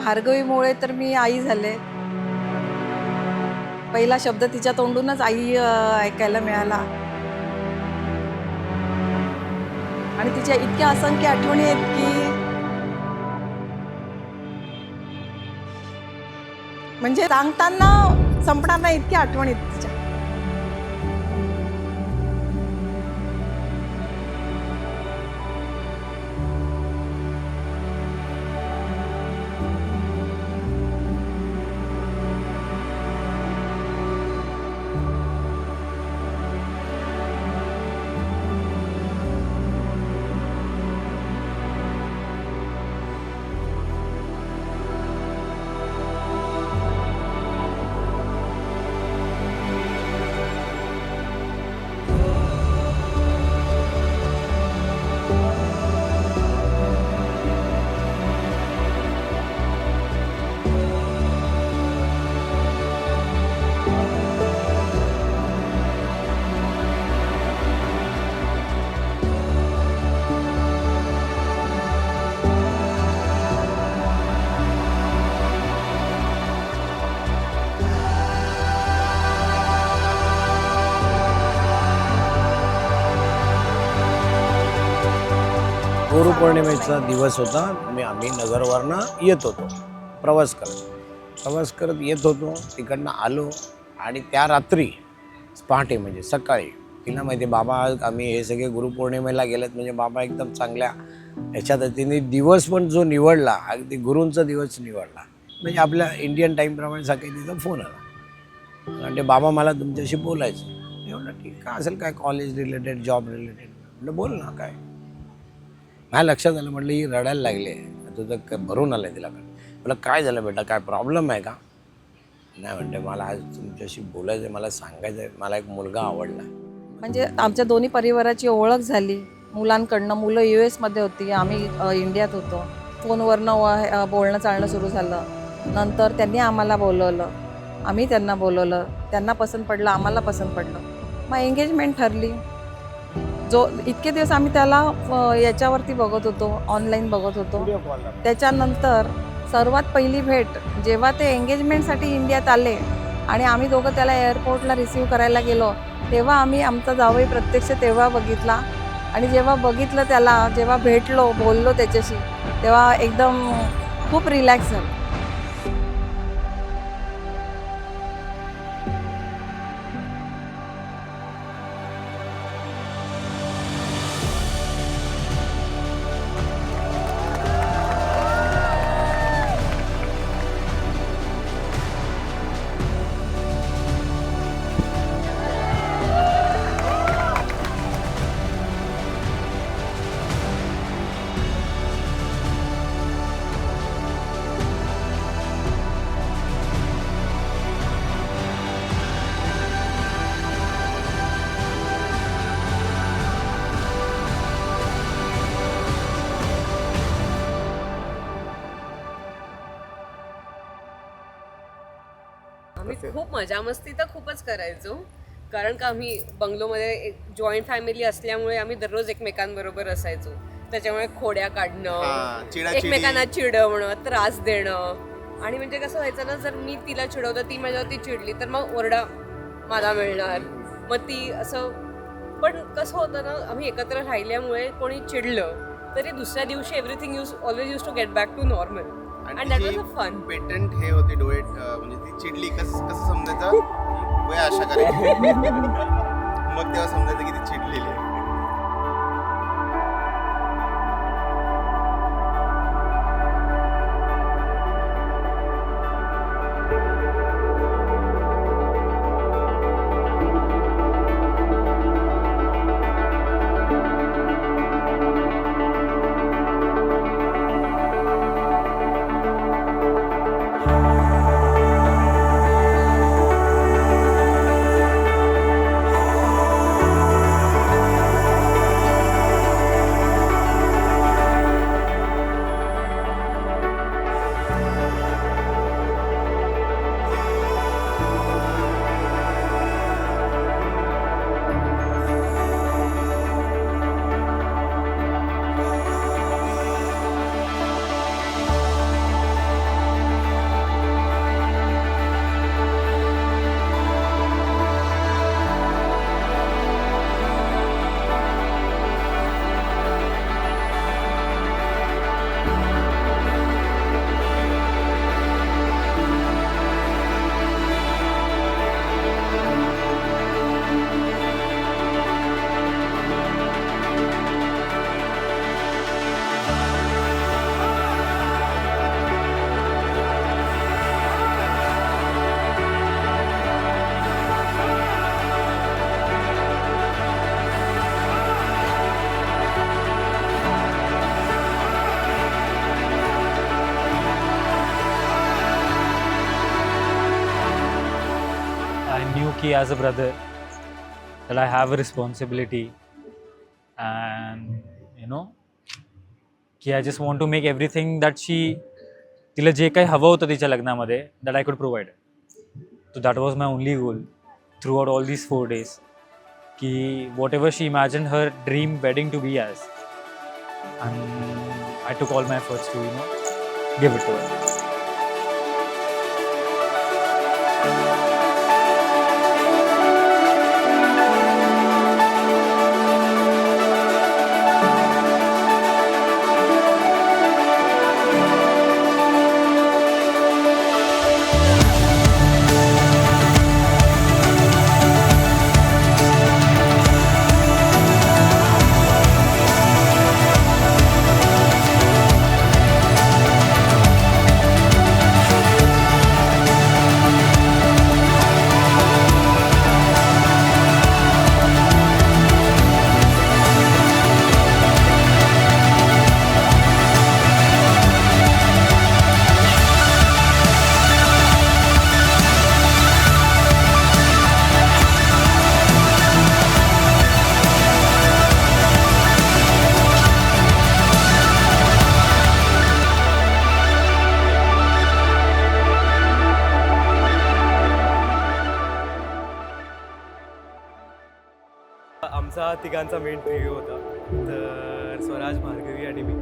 भार्गवीमुळे तर मी आई झाले. पहिला शब्द तिच्या तोंडूनच आई ऐकायला मिळाला. आणि तिच्या इतक्या असंख्य आठवणी आहेत की म्हणजे सांगताना संपणार नाही, इतक्या आठवणी आहेत तिच्या. गुरुपौर्णिमेचा दिवस होता. आम्ही नगरवरनं येत होतो प्रवास करत येत होतो. तिकडनं आलो आणि त्या रात्री पहाटे म्हणजे सकाळी तिला माहिती बाबा आम्ही हे सगळे गुरुपौर्णिमेला गेलेत म्हणजे बाबा एकदम चांगल्या ह्याच्यात तिने दिवस पण जो निवडला अगदी गुरूंचा दिवस निवडला. म्हणजे आपल्या इंडियन टाईमप्रमाणे सकाळी तिचा फोन आला आणि ते बाबा मला तुमच्याशी बोलायचं. मी म्हटलं ठीक काय असेल, काय कॉलेज रिलेटेड जॉब रिलेटेड. म्हटलं बोल ना काय. माझ्या लक्षात आलं, म्हटलं ही रडायला लागली तुझं भरून आलं आहे तिला. म्हटलं काय झालं बेटा, काय प्रॉब्लेम आहे का. नाही म्हणते मला आज तुमच्याशी बोलायचं आहे, मला सांगायचं आहे, मला एक मुलगा आवडला. म्हणजे आमच्या दोन्ही परिवाराची ओळख झाली मुलांकडनं. मुलं US मध्ये होती, आम्ही इंडियात होतो. फोनवरनं बोलणं चालणं सुरू झालं. नंतर त्यांनी आम्हाला बोलवलं, आम्ही त्यांना बोलवलं. त्यांना पसंत पडलं, आम्हाला पसंत पडलं. मग एंगेजमेंट ठरली. जो इतके दिवस आम्ही त्याला याच्यावरती बघत होतो, ऑनलाईन बघत होतो. त्याच्यानंतर सर्वात पहिली भेट जेव्हा ते एंगेजमेंटसाठी इंडियात आले आणि आम्ही दोघं त्याला एअरपोर्टला रिसीव्ह करायला गेलो, तेव्हा आम्ही आमचा जावई प्रत्यक्ष तेव्हा बघितला. आणि जेव्हा बघितलं त्याला, जेव्हा भेटलो, बोललो त्याच्याशी, तेव्हा एकदम खूप रिलॅक्स झालं. आम्ही खूप मजा मस्ती तर खूपच करायचो, कारण का आम्ही बंगलोमध्ये एक जॉईंट फॅमिली असल्यामुळे आम्ही दररोज एकमेकांबरोबर असायचो. त्याच्यामुळे खोड्या काढणं, एकमेकांना चिडवणं, त्रास देणं. आणि म्हणजे कसं व्हायचं ना, जर मी तिला चिडवलं, ती माझ्यावरती चिडली, तर मग ओरडा मला मिळणार. मग ती असं. पण कसं होतं ना, आम्ही एकत्र राहिल्यामुळे कोणी चिडलं तरी दुसऱ्या दिवशी everything always use to get back to normal. आणि that was a fun. Patent हे होते डोळे, म्हणजे ती चिडली कसं समजायचं वय आशा करायची. मग तेव्हा समजायचं की ती चिडलेली आहे. की as a brother that I have a responsibility and you know की I just want to make everything that she तिला जे काही हवं होतं तिच्या लग्नामध्ये that I could provide. So that was my only goal throughout all these 4 days. Ki whatever she imagined her dream wedding to be as, and I took all my efforts to give it to her. आमचा तिघांचा main trio होता. तर स्वराज, भार्गवी आणि मी.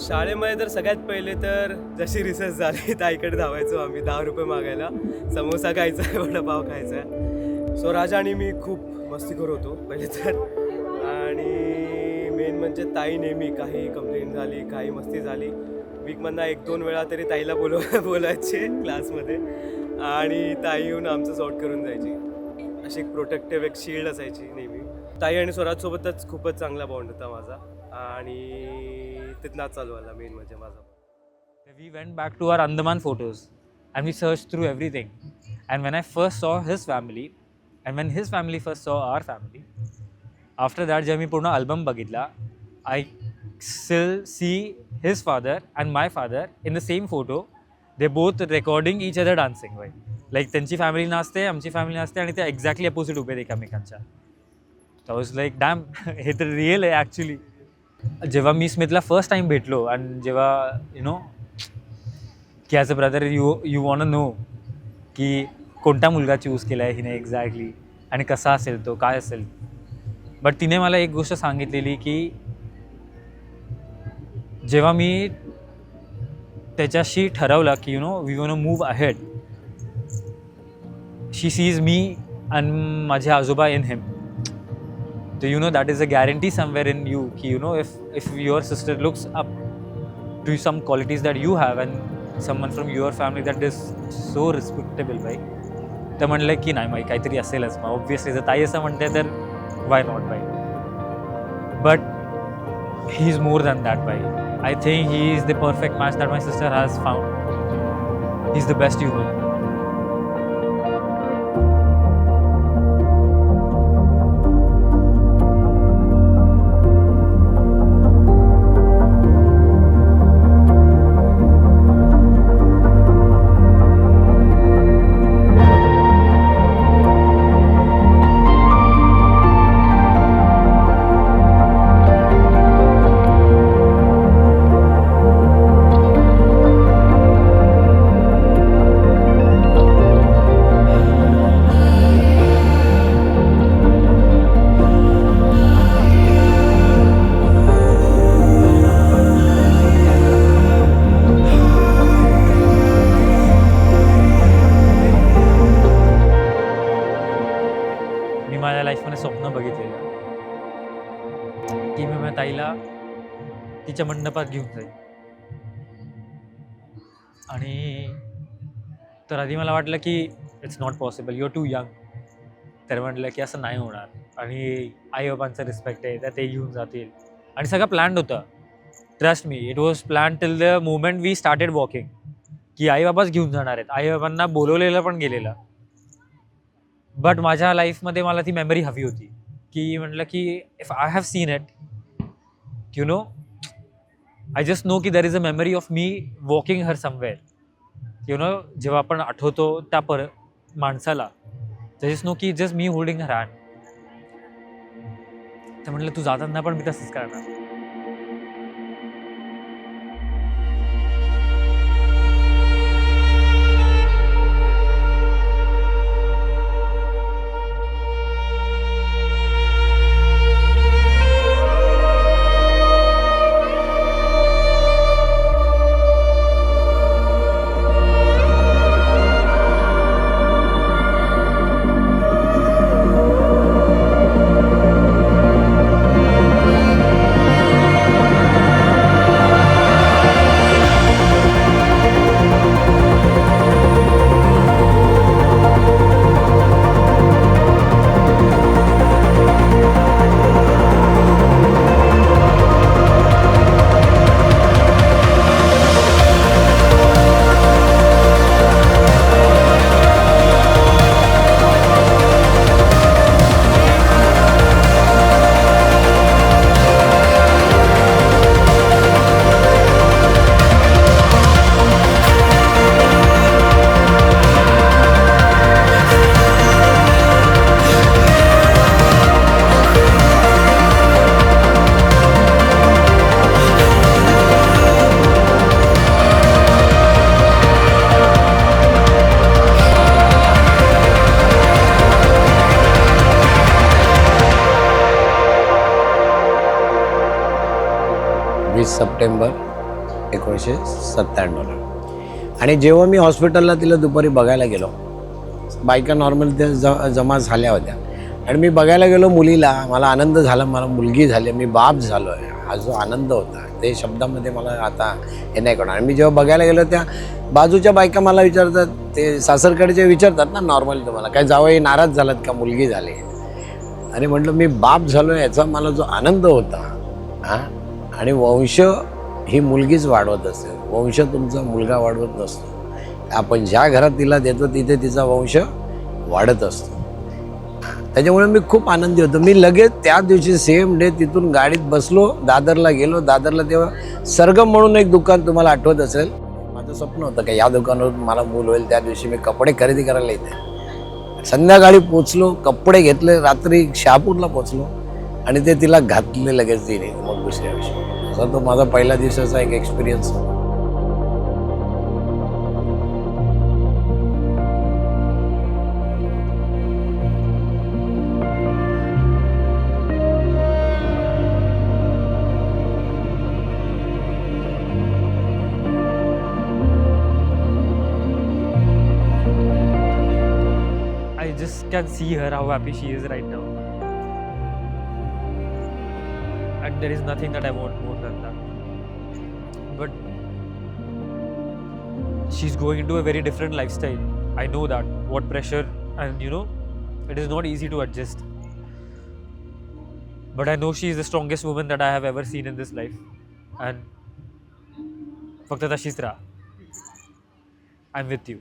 शाळेमध्ये तर सगळ्यात पहिले तर जशी रिसर्च झाली ताईकडे धावायचो आम्ही 10 रुपये मागायला. समोसा खायचा आहे, वडापाव खायचा आहे. स्वराज आणि मी खूप मस्तीखोर होतो पहिले तर. आणि मेन म्हणजे ताई नेहमी काही कंप्लेंट झाली, काही मस्ती झाली, वीकमधनं 1-2 वेळा तरी ताईला बोलायचे क्लासमध्ये आणि ताई येऊन आमचं सॉर्ट करून जायची. अशी एक प्रोटेक्टिव्ह एक शील्ड असायची नेहमी. ताई आणि स्वराजसोबतच खूपच चांगला बॉन्ड होता माझा आणि तिथनाच चालू आला मेन म्हणजे माझा. We went back to our Andaman photos and we searched through everything. And when I first saw his family and when his family first saw our family, after that जेव्हा मी पूर्ण album बघितला, I still see his father and my father in the same photo. They both recording each other dancing, right? Like त्यांची family नाचते, आमची family नाचते आणि ते exactly opposite उभे आहेत एकमेकांच्या. I was like, damn, हे तर रिअल आहे ॲक्च्युली. जेव्हा मी स्मिथला फर्स्ट टाइम भेटलो आणि जेव्हा की as a brother you want know की कोणता मुलगा चूज केला आहे हिने एक्झॅक्टली आणि कसा असेल तो, काय असेल. बट तिने मला एक गोष्ट सांगितलेली की जेव्हा मी त्याच्याशी ठरवलं की we want to move ahead, she sees me आणि माझे आजोबा in him. So that is a guarantee somewhere in you ki if your sister looks up to some qualities that you have and someone from your family that is so respectable, right? तर म्हणलं की नाही माही काहीतरी असेलच मग obviously. जर ताई असं म्हणते तर वाय नॉट बाई. But he is more than that बाई. I think he is the perfect match that my sister has found. He is the best human. स्वप्न बघितलेलं की मी ताईला तिच्या मंडपात घेऊन जाईल. आणि तर आधी मला वाटलं की it's not possible, you are too young. तर म्हटलं की असं नाही होणार आणि आईबाबांचं रिस्पेक्ट आहे तर ते घेऊन जातील. आणि सगळं प्लॅन्ड होतं. Trust me, it was plan till the moment we started walking की आईबाबाच घेऊन जाणार आहेत. आईबाबांना बोलवलेलं पण गेलेलं. बट माझ्या लाईफमध्ये मला ती मेमरी हवी होती की म्हटलं की if I have seen it, I just know की there is a memory of me walking her somewhere. जेव्हा आपण आठवतो त्या माणसाला जस्ट नो की just me holding her hand. तर म्हटलं तू जाताना पण मी तसंच करणार. सप्टेंबर 1997. आणि जेव्हा मी हॉस्पिटलला तिला दुपारी बघायला गेलो, बायका नॉर्मल त्या जमा झाल्या होत्या आणि मी बघायला गेलो मुलीला. मला आनंद झाला, मला मुलगी झाली, मी बाप झालो आहे. हा जो आनंद होता ते शब्दामध्ये मला आता हे नाही करणार. आणि मी जेव्हा बघायला गेलो त्या बाजूच्या बायका मला विचारतात, ते सासरकडचे विचारतात ना नॉर्मली, तुम्हाला काय जावई नाराज झालात का, मुलगी झाली. आणि म्हटलं मी बाप झालो याचा मला जो आनंद होता. हां, आणि वंश ही मुलगीच वाढवत असते, वंश तुमचा मुलगा वाढवत नसतो. आपण ज्या घरात तिला देतो तिथे तिचा वंश वाढत असतो. त्याच्यामुळे मी खूप आनंदी होतो. मी लगेच त्या दिवशी सेम डे तिथून गाडीत बसलो, दादरला गेलो. दादरला तेव्हा सरगम म्हणून एक दुकान तुम्हाला आठवत असेल, माझं स्वप्न होतं की या दुकानावर मला मूल होईल. त्या दिवशी मी कपडे खरेदी करायला येते. संध्याकाळी पोचलो, कपडे घेतले, रात्री शहापूरला पोचलो आणि ते तिला घातले लगेच तिने. मग दुसऱ्या दिवशी असा तो माझा पहिल्या दिवसाचा एक एक्सपिरियन्स होता. I just can see her how happy she is right now. And there is nothing that I want more than that. But she's going into a very different lifestyle. I know that. What pressure, and it is not easy to adjust. But I know she is the strongest woman that I have ever seen in this life. And फक्त तशीच राहा. I'm with you.